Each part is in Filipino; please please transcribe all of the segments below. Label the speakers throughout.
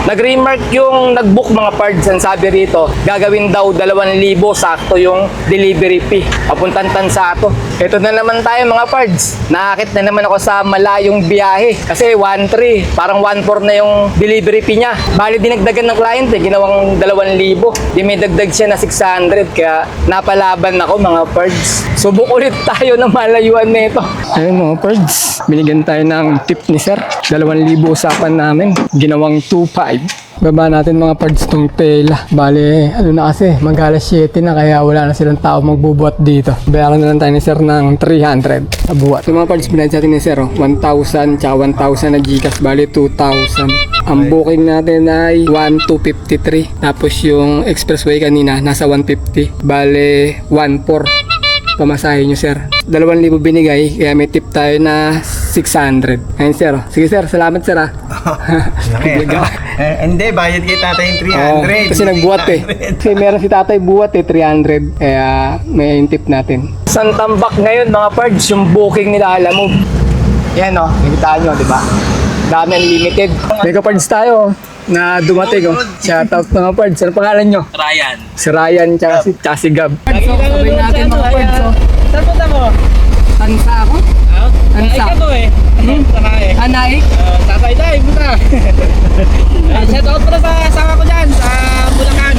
Speaker 1: Nag-remark yung nag-book mga pards. Ang sabi rito, gagawin daw 2,000 sakto yung delivery fee. Papuntang Tansato. Ito na naman tayo mga pards. Nakakit na naman ako sa malayong biyahe. Kasi 1,300, parang 1,400 na yung delivery fee niya. Bali dinagdagan ng client ginawang 2,000. Di may dagdag siya na 600. Kaya napalaban ako mga pards. Subok ulit tayo ng malayuan nito. Ayun mga pards. Binigyan tayo ng tip ni sir. 2,000 usapan namin. Ginawang 2,500. Baba natin mga pards tong tela. Bale, ano na kasi, mag-alas 7 na kaya wala na silang tao magbubuhat dito. Bayaran na lang tayo ni sir ng 300 sa buhat. So mga pards, binayad sa atin ni sir, 1,000 tsaka 1,000 na Gcash. Bale, 2,000. Ang booking natin ay 1,253. Tapos yung expressway kanina, nasa 150. Bale, 1,400. Pamasahe nyo sir. 2,000 binigay, kaya may tip tayo na 600. Ayun sir. Sige sir, salamat sir ah.
Speaker 2: Hindi, bayad kay tatay yung 300.
Speaker 1: Kasi nagbuhat eh. Kasi meron si tatay buhat 300. Kaya may tip natin. San Tambak ngayon mga pards, yung booking nila alam mo. Yan o, nakita nyo, di ba? Dami unlimited. Mega pards tayo na dumating oh. Shout out mga pards. Ano pangalan nyo?
Speaker 3: Ryan.
Speaker 1: Si Ryan tsaka si Gab. So, sabay natin mga pards oh.
Speaker 3: Saan punta mo?
Speaker 1: Tansa ako? Tansa.
Speaker 3: Ay, ka to eh. Tanae.
Speaker 1: Anay?
Speaker 3: Tatay tayo, punta. Shout out pala sa asawa ko dyan, sa Bulacan.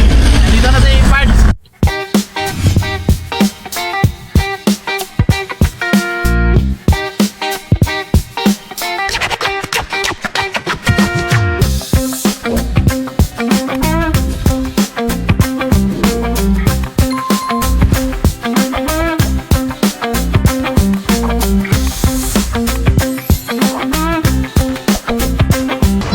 Speaker 3: Dito na sa parts.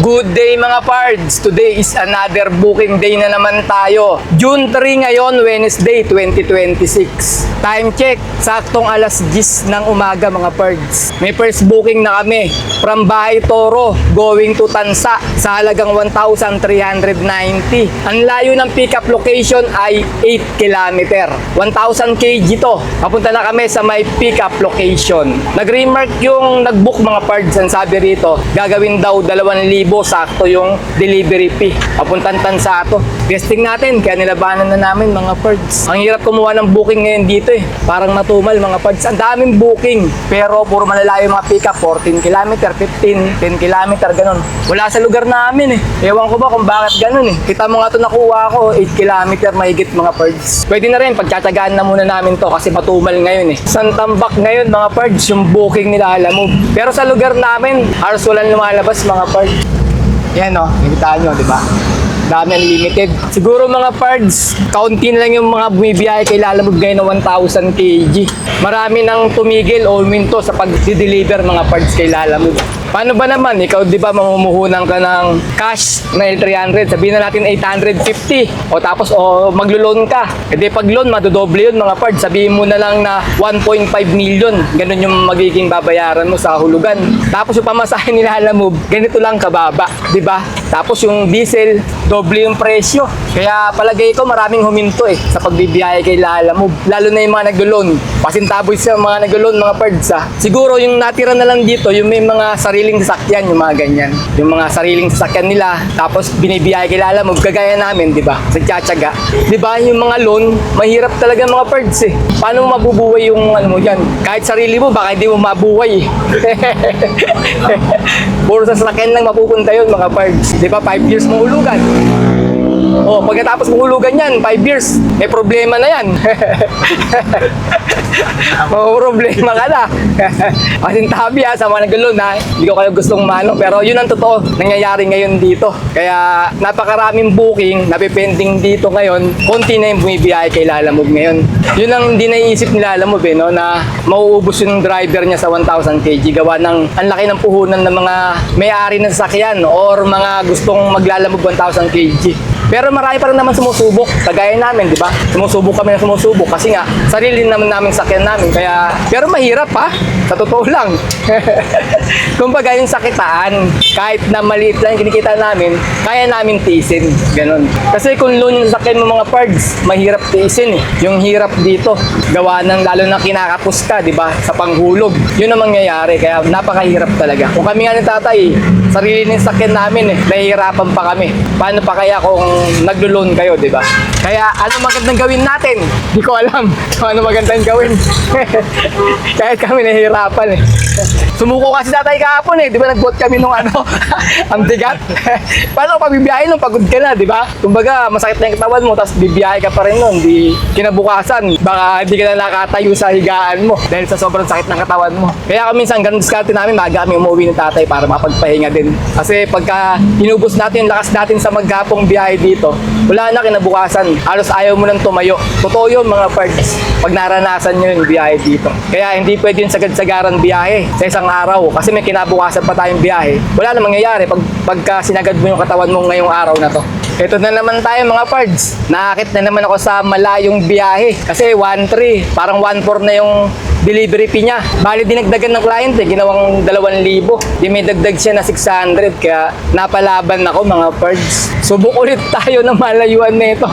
Speaker 1: Good day mga pards! Today is another booking day na naman tayo. June 3 ngayon, Wednesday 2026. Time check, saktong alas 10 ng umaga mga pards. May first booking na kami from Bahay Toro going to Tansa sa halagang 1,390. Ang layo ng pickup location ay 8 km. 1,000 kg to. Papunta na kami sa may pickup location. Nag-remark yung nag-book mga pards. Ang sabi rito, gagawin daw 2,000 sakto yung delivery fee. Papuntang Tansato. Guesting natin, kaya nilabanan na namin mga pards. Ang hirap kumuha ng booking ngayon dito eh. Parang natumal mga pards. Ang daming booking. Pero puro malalayo mga pickup. 14 km, 15, 10 km, ganun. Wala sa lugar namin eh. Ewan ko ba kung bakit ganun eh. Kita mo nga ito nakuha ko, 8 km mahigit mga pards. Pwede na rin, pagtsatsagaan na muna namin to kasi matumal ngayon eh. San Tambak ngayon mga pards, yung booking nila alam mo. Pero sa lugar namin, halos walang lumalabas mga pards. Yan o, nakita nyo, di ba? Dami unlimited. Siguro mga pards, kaunti na lang yung mga bumibiyahe kay Lalamove ngayon ng 1,000 kg. Marami nang tumigil o minto sa pag-deliver mga pards kay Lalamove. Paano ba naman? Ikaw di ba mamumuhunan ka ng cash na L300? Sabihin na natin 850. O tapos maglo-loan ka. E di pag loan, madodoble yun mga pards. Sabihin mo na lang na 1.5 million. Ganun yung magiging babayaran mo sa hulugan. Tapos yung pamasahe ni Lalamove, ganito lang kababa. Di ba? Tapos yung diesel, doble yung presyo. Kaya palagay ko maraming huminto eh sa pagbibiyahe kay Lalamove. Lalo na yung mga nag-loan. Pasintaboy sa mga nag-loan mga pards ah. Siguro yung natira na lang dito, yung may mga sariling sasakyan, yung mga ganyan. Yung mga sariling sasakyan nila, tapos binibiyahe kay Lalamove, kagaya namin, di ba? Sa tiyatsaga. Di ba? Yung mga loan, mahirap talaga mga pards eh. Paano mo mabubuhay yung ano mo yan? Kahit sarili mo, baka hindi mo mabuhay eh. Puro sa sasakyan lang mapupunta yun mga pards. Di ba? 5 years mong hulugan. Oh, pagkatapos mong hulugan yan, 5 years, may problema na yan. May problema ka na. Pasintabi ha, sa mga nag-loan ha. Hindi ko kayo gustong mano, pero yun ang totoo nangyayari ngayon dito. Kaya napakaraming booking, napipending dito ngayon. Konti na yung bumibiyahe kay Lalamove ngayon. Yun ang hindi naiisip ni Lalamove eh, no? Na mauubos yung driver niya sa 1,000 kg. Gawa ng ang laki ng puhunan ng mga may-ari ng sasakyan or mga gustong maglalamove 1,000 kg. Pero marami pa rin naman sumusubok. Kagaya namin, di ba? Sumusubok kami na sumusubok kasi nga, sarili naman namin sakyan namin. Kaya, pero mahirap ha, sa totoo lang. Kumbaga yung sakitaan, kahit na maliit lang yung kinikita namin, kaya namin tiisin. Ganon. Kasi kung loan yung sakyan mo mga pards, mahirap tiisin eh. Yung hirap dito, gawa ng lalo na kinakapos ka, di ba? Sa panghulog. Yun ang mangyayari. Kaya napakahirap talaga. Kung kami nga ni tatay, sarili ng sakyan namin eh, nahihirapan pa kami. Paano pa kaya kung naglo-loan kayo, di ba? Kaya ano magandang gawin natin? Di ko alam kung ano magandang gawin. Kahit kami nahihirapan eh. Sumuko kasi tatay kahapon eh, di ba nag-bot kami nung ano, ang bigat. Paano pag bibiyahe nung pagod ka na, di ba? Kumbaga, masakit na yung katawan mo, tapos bibiyahe ka pa rin nun, di kinabukasan, baka hindi ka na nakatayo sa higaan mo dahil sa sobrang sakit ng katawan mo. Kaya kami minsan, ganun diskarte namin, maaga kami umuwi ng tatay para mapagpahinga din. Kasi pagka inubos natin yung lakas natin sa maghapong biyahe dito, wala na kinabukasan, halos ayaw mo nang tumayo. Totoo yun mga pards, pag naranasan nyo yung biyahe dito. Kaya hindi pwede yung sagad-sagaran biyahe sa isang araw kasi may kinabukasan pa tayong biyahe. Wala na mangyayari pagka sinagad mo yung katawan mo ngayong araw na to. Ito na naman tayo mga pards. Nakakit na naman ako sa malayong biyahe kasi 1.3, parang 1.4 na yung delivery fee niya. Bali dinagdagan ng client eh, ginawang 2,000. Di may dagdag siya na 600 kaya napalaban ako mga pards. Subok ulit tayo ng malayuan nito.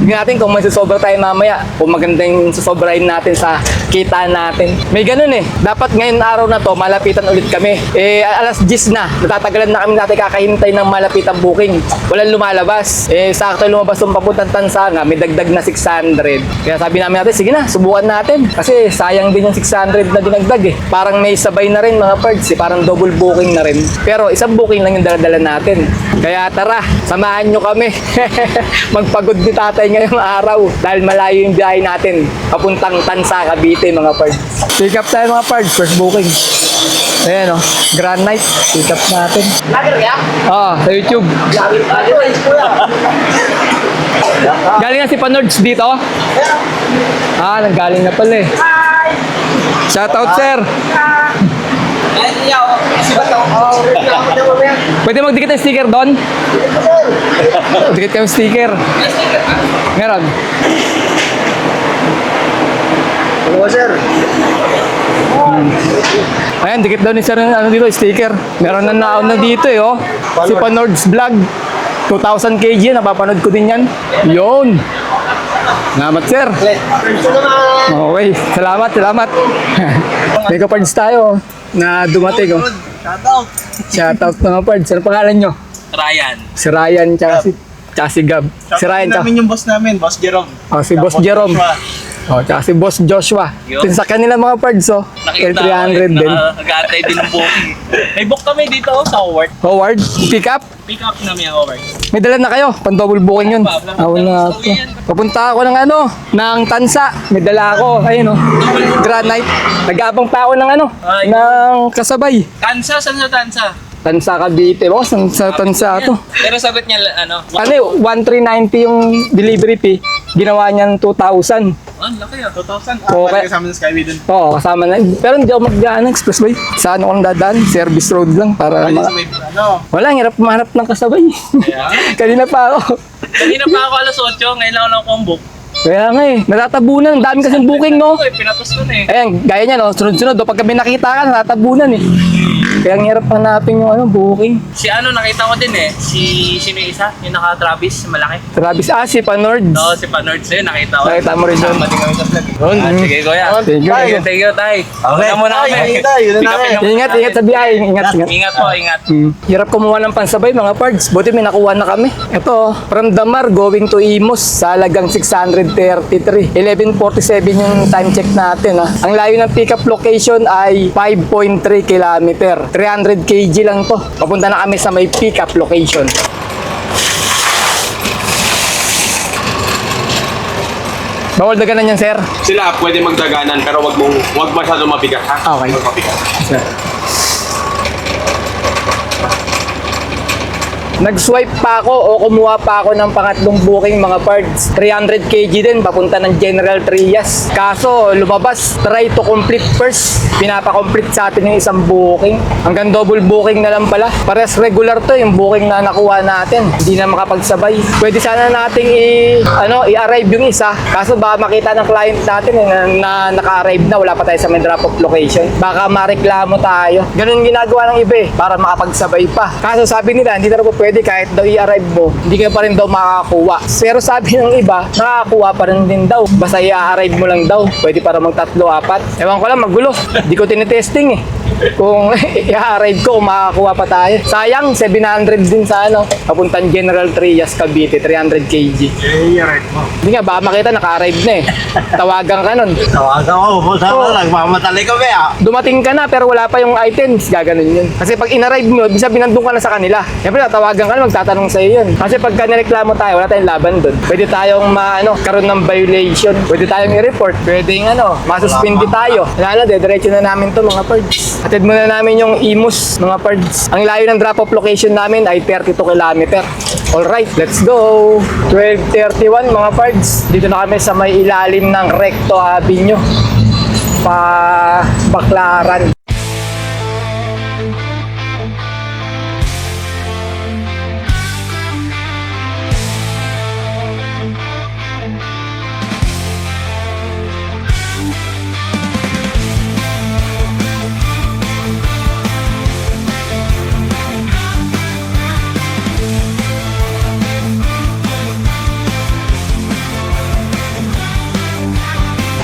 Speaker 1: Tignan natin kung may susobra tayo mamaya. Kung maganda yung susobrahin natin sa kita natin. May ganun eh. Dapat ngayon araw na to, malapitan ulit kami. Alas 10 na. Natatagalan na kami natin kakahintay ng malapitan booking. Walang lumalabas. Sakto lumabas yung papuntang Tansanga. May dagdag na 600. Kaya sabi namin natin, sige na, subukan natin. Kasi sayang din yung 600 na dinagdag eh. Parang may sabay na rin mga parts eh. Parang double booking na rin. Pero isang booking lang yung daladala natin. Kaya tara, samahan nyo kami. Magpagod ni tatay ngayong araw dahil malayo yung biyahe natin papuntang Tansa, Cavite mga pards. Pick up tayo mga pards, first booking. Ayan o, Grand Night, pick up natin.
Speaker 3: Lager kaya?
Speaker 1: Oo, sa YouTube. Galing na si Panords dito? Nanggaling na pala eh. Shoutout sir. Pwede magdikit ng sticker doon? Dikit kayo sticker. Meron.
Speaker 2: Hello, sir.
Speaker 1: Ayan, dikit daw ni sir ng ano dito, sticker. Meron na naon na dito eh, oh. Si Panords Vlog. 2,000 kg, napapanood ko din yan. Yun. Salamat, sir. Okay, salamat. May kapards tayo na dumating, oh. Shoutout mga pards. Ano pangalan nyo?
Speaker 3: Ryan.
Speaker 1: Si Ryan, tsaka si Gab. Si Ryan, tsaka.
Speaker 2: namin yung boss namin, Boss Jerome.
Speaker 1: Oh, si Boss Jerome. Oh, tsaka si Boss Joshua.
Speaker 3: Yun.
Speaker 1: Sa kanila mga pards, oh. L300 din.
Speaker 3: Nag-aantay din ng booking. May book kami dito sa Howard.
Speaker 1: Howard, pick up.
Speaker 3: Pick up namin ang Howard.
Speaker 1: May dala na kayo, pang double booking yun. Na ako. Papunta ako ng ng Tansa. May dala ako, ayun oh. Grand Night. Nag-aabang pa ako ng
Speaker 3: Ay.
Speaker 1: ng kasabay.
Speaker 3: Tansa? Saan sa Tansa?
Speaker 1: Tansa Cavite. Baka sa Tansa to.
Speaker 3: Pero sagot niya, ano?
Speaker 1: Ano yun, 1,390 yung delivery fee. Ginawa niyan 2,000.
Speaker 3: Ang laki ah.
Speaker 2: 2,000.
Speaker 1: Okay.
Speaker 2: Kasama ng Skyway dun.
Speaker 1: Oo, kasama na. Pero hindi ako mag-gaan expressway. Sa ano kong dadaan? Service road lang para
Speaker 2: May,
Speaker 1: wala, hirap mahanap ng kasabay. Kanina pa ako.
Speaker 3: Kanina pa ako alas 8, ngayon lang ako ang book.
Speaker 1: Kaya nga eh, natatabunan. Ang dami kasing booking, no?
Speaker 3: Pinatos ko na eh.
Speaker 1: Ayan, gaya niya, no? Sunod-sunod. Pag kami nakita ka, natatabunan eh. Kaya ang hirap hanapin yung booking.
Speaker 3: Si ano, nakita ko din eh. Sino yung isa? Yung naka-Travis, malaki.
Speaker 1: Travis, si Panords.
Speaker 3: Oo, si Panords yun, nakita ko.
Speaker 1: Nakita mo rin yun.
Speaker 3: Kasama din kami sa vlog. Sige, kuya.
Speaker 1: Thank you.
Speaker 3: Tay. Okay. Muna kami.
Speaker 2: Yun na namin.
Speaker 1: Ingat sa biyahe. Ingat.
Speaker 3: Ingat po, ingat.
Speaker 1: Hirap kumuha ng pansabay mga pards. Buti may nakuha na kami. Ito, from Damar going to Imus sa halagang 633. 11:47 yung time check natin. Ang layo ng pickup location ay 5.3 kilometer. 300 kg lang to. Papunta na kami sa may pickup location. Bawal daganan yan, sir.
Speaker 4: Sila pwede magdaganan pero wag masyado mabigat ha.
Speaker 1: Okay.
Speaker 4: Wag mabigat.
Speaker 1: Sir. Nag-swipe pa ako o kumuha pa ako ng pangatlong booking mga pards. 300 kg din, papunta ng General Trias. Kaso, lumabas, try to complete first. Pinapa-complete sa atin yung isang booking. Hanggang double booking na lang pala. Pares regular to yung booking na nakuha natin. Hindi na makapagsabay. Pwede sana nating i-arrive yung isa. Kaso baka makita ng client natin na naka-arrive na, wala pa tayo sa may drop-off location. Baka mareklamo tayo. Ganun ginagawa ng iba para makapagsabay pa. Kaso sabi nila, hindi na po pwede kahit daw i-arrive mo, hindi ka pa rin daw makakakuha. Pero sabi ng iba, nakakakuha pa rin din daw. Basta i-arrive mo lang daw. Pwede para mag-3, 4. Ewan ko lang, magulo. Hindi ko tinetesting kung i-arrive ko, makakakuha pa tayo. Sayang, 700 din sa papuntang General Trias, Cavite, 300 kg.
Speaker 2: I-right mo.
Speaker 1: Hindi nga, baka makita naka-arrive na Tawagan ka nun.
Speaker 2: Tawagan ko, nagmamatali kami
Speaker 1: Dumating ka na pero wala pa yung items, gaganon yun. Kasi pag in-arrive mo, bisa binandong ka na sa kanila. Siyempre, tawagan ka na, magtatanong sa'yo yun. Kasi pagka nireklamo tayo, wala tayong laban doon. Pwede tayong karoon ng violation. Pwede tayong i-report. Pwedeng masuspindi tayo. Wala na, dediretso na namin to mga pards. Atid muna namin yung Imus, mga pards. Ang layo ng drop-off location namin ay 32 km. Alright, let's go! 12:31 mga pards. Dito na kami sa may ilalim ng Recto Avenue. Baklaran.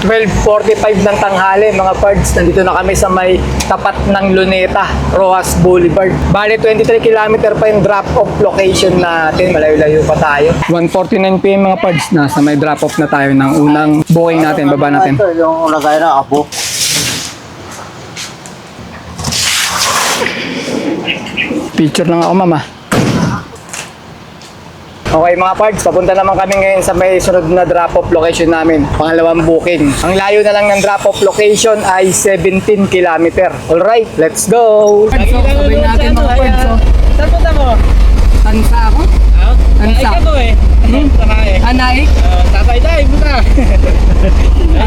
Speaker 1: (12:45) ng tanghali mga pards. Nandito na kami sa may tapat ng Luneta, Rojas Boulevard. Bale 23 km pa yung drop-off location natin. Malayo-layo pa tayo. 1:49 PM mga pards. Nasa may drop-off na tayo ng unang booking natin. Baba natin.
Speaker 2: Ito yung lagay na apo.
Speaker 1: Picture lang ako mama. Okay mga pards, papunta naman kami ngayon sa may sunod na drop-off location namin. Pangalawang booking. Ang layo na lang ng drop-off location ay 17 km. Alright, let's go! Sabay natin mga pards.
Speaker 3: Saan punta mo?
Speaker 1: Tansa ako?
Speaker 3: Naik ako Naik.
Speaker 1: Naik?
Speaker 3: Tatay tayo, punta.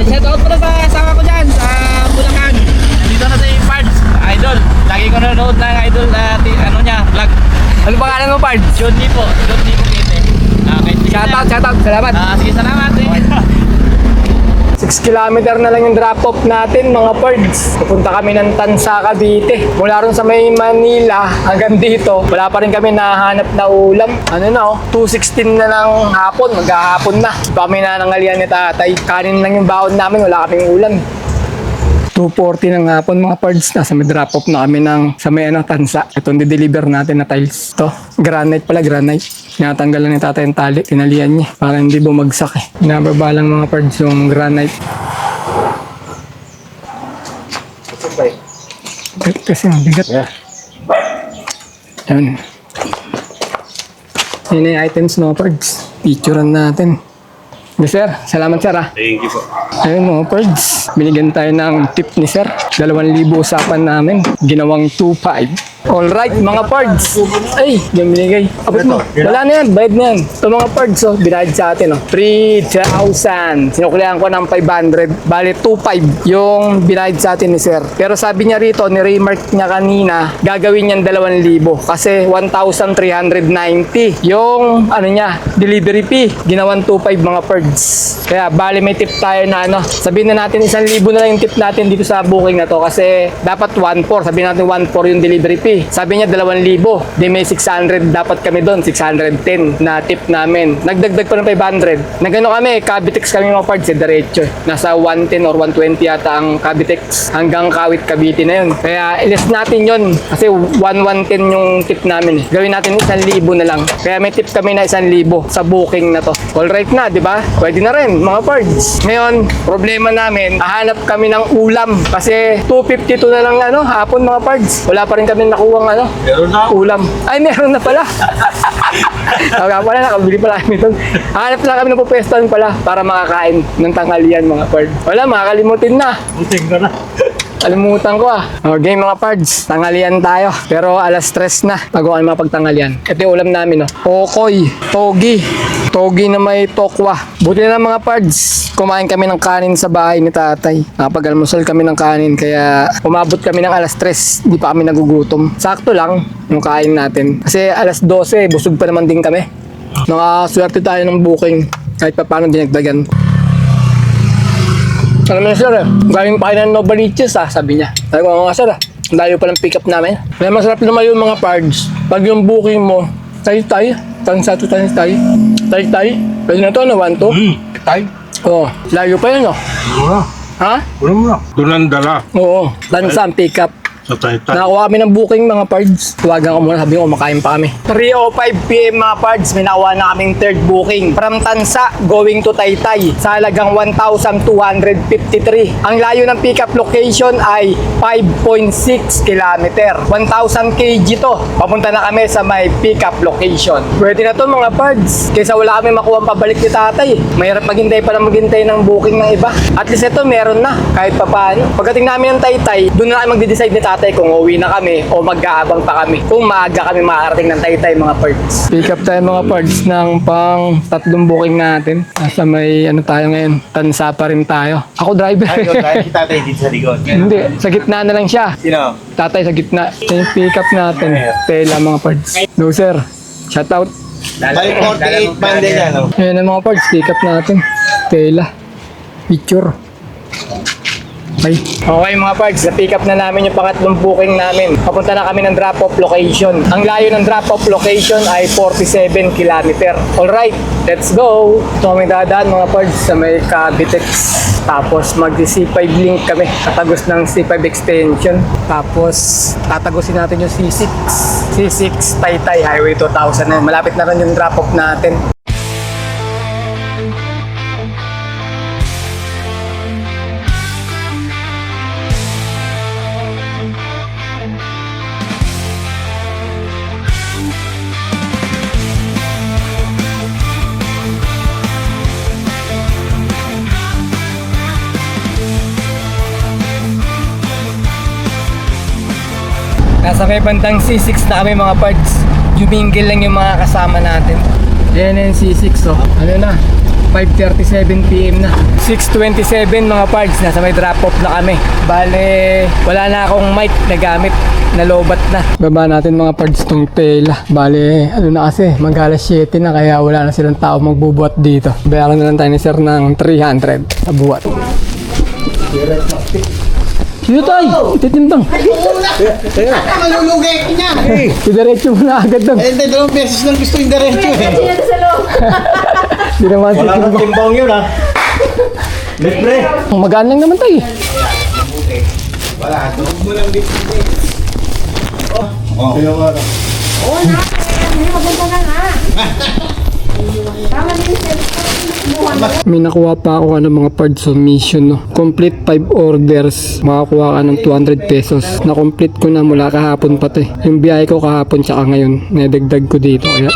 Speaker 3: Shout out pala sa asawa ko dyan, sa Bulacan. Nandito na sa Pards, idol. Lagi ko nanonood ng idol vlog.
Speaker 1: Ano pangalan mo pards?
Speaker 3: John Lee po Kete.
Speaker 1: Shoutout, salamat!
Speaker 3: Sige, salamat.
Speaker 1: 6 kilometer na lang yung drop-off natin mga pards. Pupunta kami ng Tansa, Cavite. Mula ron sa may Manila hanggang dito, wala pa rin kami nahanap na ulam. 2:16 na ng hapon, maghahapon na. Kami na nangalian ni tatay. Kanin lang yung baon namin, wala kaming ulam. 2:40 ng hapon mga pards. Nasa may drop-off na kami sa may Tansa. Itong di-deliver natin na tiles. Ito, granite pala, granite. Tinatanggalan ni tatay yung tali, tinalian niya para hindi bumagsak Binababa lang mga pards yung granite. Kasi ang bigat. Yan. Yan yung items mga pards. Picturean natin. Yes, sir. Salamat, sir.
Speaker 4: Thank you po.
Speaker 1: Ayun mga pards. Binigyan tayo ng tip ni sir. 2,000 usapan namin. Ginawang 2,500. Alright, mga pards. Ay, yung binigay. Abot mo. Wala na yan. Bayad na yan. Ito mga pards, binayad sa atin. 3,000. Sinukulihan ko ng 500. Bale, 2,500 yung binayad sa atin ni sir. Pero sabi niya rito, ni-remark niya kanina, gagawin niyan 2,000. Kasi 1,390. Yung, delivery fee. Ginawang 2,500 mga pards. Kaya, bale, may tip tayo na sabihin na natin 1,000 na lang yung tip natin dito sa booking na to. Kasi, dapat 1,400. Sabihin natin 1,400 yung delivery fee. Sabi niya 2,000. Di may 600 dapat kami doon. 610 na tip namin. Nagdagdag pa ng 500. Nagano kami, Cavitex kami mga parts diretso. Nasa 110 or 120 yata ang Cavitex. Hanggang Kawit, Cavite na yun. Kaya ilis natin yun. Kasi 110 yung tip namin. Gawin natin 1,000 na lang. Kaya may tip kami na 1,000 sa booking na to. Alright na, di ba? Pwede na rin, mga parts. Ngayon, problema namin, hahanap kami ng ulam. Kasi 252 na lang hapon mga parts. Wala pa rin kami nakuha
Speaker 2: Meron na.
Speaker 1: ulam. Ay, meron na pala. Kaya pala, nakabili pala kami doon. Hanap lang kami ng pupwestuhan pala para makakain ng tanghalian mga pards. Wala, makakalimutin na.
Speaker 2: Buting ka na.
Speaker 1: Kalimutan ko ah. Okay mga pards, tanghalian tayo. Pero alas 3 na bago kami mapagtanghalian. Ito yung ulam namin, no? Okoy, togi. Togi na may tokwa. Buti na lang mga pards, kumain kami ng kanin sa bahay ni tatay. Nakapag-almusal kami ng kanin, kaya umabot kami ng alas 3. Hindi pa kami nagugutom. Sakto lang yung kain natin. Kasi alas 12, busog pa naman din kami. Nakaswerte tayo ng booking. Kahit pa paano dinagdagan. Alam mo na sir eh, galing pa kayo ng Novaliches sabi niya. Sabi ko nga sir ang layo pa ng pick up namin. Kaya masarap naman yung mga pards. Pag yung booking mo, tayo, tansa to tayo. Pwede na to, 1-2?
Speaker 2: Tayo.
Speaker 1: Oo, layo pa yun, no?
Speaker 2: Mura.
Speaker 1: Ha?
Speaker 2: Mura. Doon dala.
Speaker 1: Oo, tansa ang pick up.
Speaker 2: Sa tayo.
Speaker 1: Nakakuha kami ng booking mga pards. Tuwagan ko muna, sabi ko kumakain pa kami. 3:05 PM mga pards, may nakuha na kaming third booking. From Tansa, going to Taytay, sa halagang 1,253. Ang layo ng pickup location ay 5.6 kilometer. 1,000 kg to. Papunta na kami sa may pickup location. Pwede na to mga pards. Kaysa wala kami makuha ang pabalik ni tatay. Mahirap maghintay pa na maghintay ng booking ng iba. At least ito meron na, kahit pa paano. Pagdating namin ng Taytay, doon na kami magde-decide ni tatay kung uwi na kami o mag-aabang pa kami kung maaga kami makakarating ng Taytay mga pards. Pick up tayo mga pards ng pang 3 booking natin. Nasa may ano tayo ngayon, Tansa pa rin tayo. Ako driver.
Speaker 2: Si tatay dito sa likod.
Speaker 1: Hindi, sa gitna na lang siya.
Speaker 2: Sino?
Speaker 1: Tatay sa gitna. Ito yung pick up natin. Tela mga pards. No sir, shout out.
Speaker 2: Bali 48 man din yan. No?
Speaker 1: Ayan ang mga pards, pick up natin. Tela. Picture. Okay mga pards, na-pick up na namin yung pangatlong booking namin. Papunta na kami ng drop-off location. Ang layo ng drop-off location ay 47 km. Alright, let's go! Ito kami dadaan mga pards sa may Cavitex. Tapos mag-C5 link kami. Tatagos ng C5 extension. Tapos tatagosin natin yung C6. C6 Taytay Highway 2000 na. Malapit na rin yung drop-off natin. Nasa may bandang C6 na kami mga pards. Jumingle lang yung mga kasama natin. Ayan na yung C6 oh. Ano na? 5:37 PM na. 6:27 mga pards. Nasa may drop-off na kami. Bale, wala na akong mic na gamit. Nalobat na. Baba natin mga pards tong tela. Bale, ano na kasi, mag-alas 7 na kaya wala na silang tao magbubuhat dito. Bayaran na lang tayo ni sir ng 300 sa buhat. Sino tayo? Titimbang.
Speaker 2: Malulugay ko niya.
Speaker 1: Diretso mo na agad doon.
Speaker 2: Hindi, 2 beses lang gusto yung diretso eh.
Speaker 1: Hindi naman
Speaker 2: Wala nang
Speaker 1: titimbang.
Speaker 2: timbang yun ah. Libre.
Speaker 1: Magaan lang naman tayo.
Speaker 2: Wala, tuwag mo lang dito. Oh.
Speaker 5: Oo na, may maganda na nga. Tama din yung cellphone.
Speaker 1: May nakuha pa ako mga parts of mission no. Complete 5 orders, makakuha ka ng 200 pesos. Na-complete ko na mula kahapon pa to eh. Yung biyahe ko kahapon tsaka ngayon, nadagdag ko dito kaya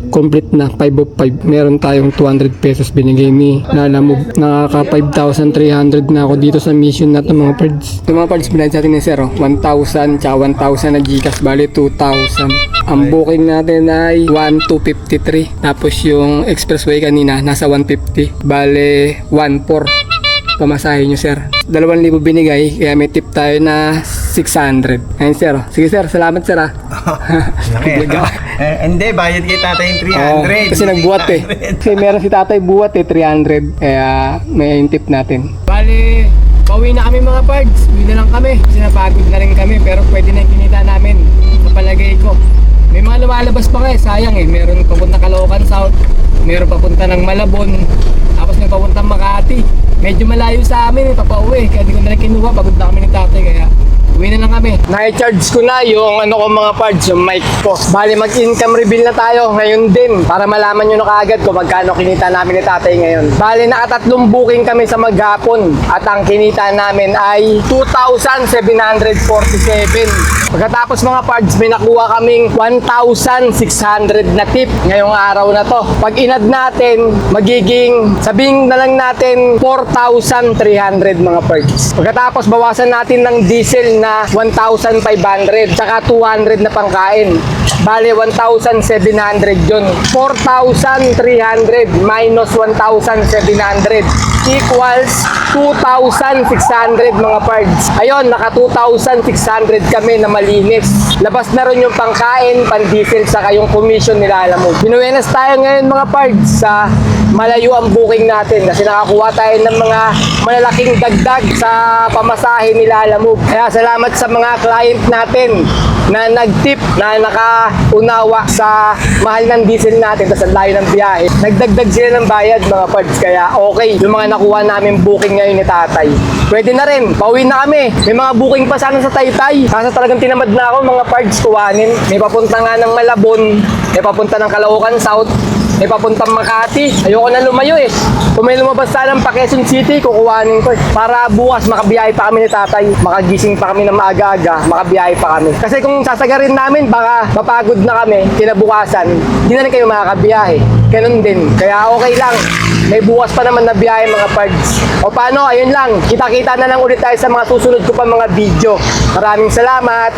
Speaker 1: complete na 5 of 5. Meron tayong 200 pesos binigay ni Lalamove. Nakaka 5,300 na ako dito sa mission na to mga parts. Ito mga parts binayad sa atin ni Sir 1,000 tsaka 1,000 na Gcash, bali 2,000. Ang booking natin ay 1,253. Tapos yung expressway kanina nasa 150. Bale 1,400 pamasahe nyo sir. 2,000 binigay kaya may tip tayo na 600. Ayun sir. Sige sir, salamat sir ah.
Speaker 2: Hindi, bayad kay tatay yung 300.
Speaker 1: Kasi nagbuhat eh. Kasi meron si tatay buhat eh, 300. Kaya may yung tip natin. Bali, pauwi na kami mga pards. Uwi na lang kami. Kasi napagod na rin kami. Pero pwede na yung kinita namin. Sa palagay ko. May mga lumalabas pa kayo. Sayang eh. Meron papunta Caloocan South. Meron papunta ng Malabon. Tapos may papunta Makati. Medyo malayo sa amin eh. Papauwi. Kaya di ko na lang kinuha. Pagod na kami ni tatay. Kaya Uwi na lang kami. Na-charge ko na yung ano ko mga parts, yung mic ko. Bali, mag-income reveal na tayo ngayon din para malaman nyo na kaagad kung magkano kinita namin ni tatay ngayon. Bali, nakatatlong booking kami sa maghapon at ang kinita namin ay 2,747. Pagkatapos mga parts, may nakuha kaming 1,600 na tip ngayong araw na to. Pag inad natin, magiging, sabihin na lang natin, 4,300 mga parts. Pagkatapos, bawasan natin ng diesel na 1,500, tsaka 200 na pangkain. Bale, 1,700 yun. 4,300 minus 1,700 equals 2,600 mga parts. Ayun, naka 2,600 kami na malinis. Labas na rin yung pangkain, pan-diesel, saka yung commission nila, alam mo. Binuenas tayo ngayon mga parts sa malayo ang booking natin kasi nakakuha tayo ng mga malalaking dagdag sa pamasahe nila, alam mo. Kaya salamat sa mga client natin na nag-tip, na nakaunawa sa mahal ng diesel natin tapos ang layo ng biyahe. Nagdagdag sila ng bayad mga parts, kaya okay yung mga nakuha namin booking ngayon ni tatay. Pwede na rin, pauwi na kami. May mga booking pa sana sa Taytay. Kaso talagang tinamad na ako mga parts kuhanin. May papunta nga ng Malabon, may papunta ng Caloocan South, may papuntang Makati. Ayoko na lumayo eh. Kung may lumabas sanang pa Quezon City, kukuhanin ko eh. Para bukas makabiyahe pa kami ni tatay. Makagising pa kami ng maaga-aga, makabiyahe pa kami. Kasi kung sasagarin namin, baka mapagod na kami, kinabukasan, hindi na rin kayo makakabiyahe. Ganun din. Kaya okay lang. May bukas pa naman na biyahe mga pards. O paano, ayun lang. Kita-kita na lang ulit tayo sa mga susunod ko pa mga video. Maraming salamat.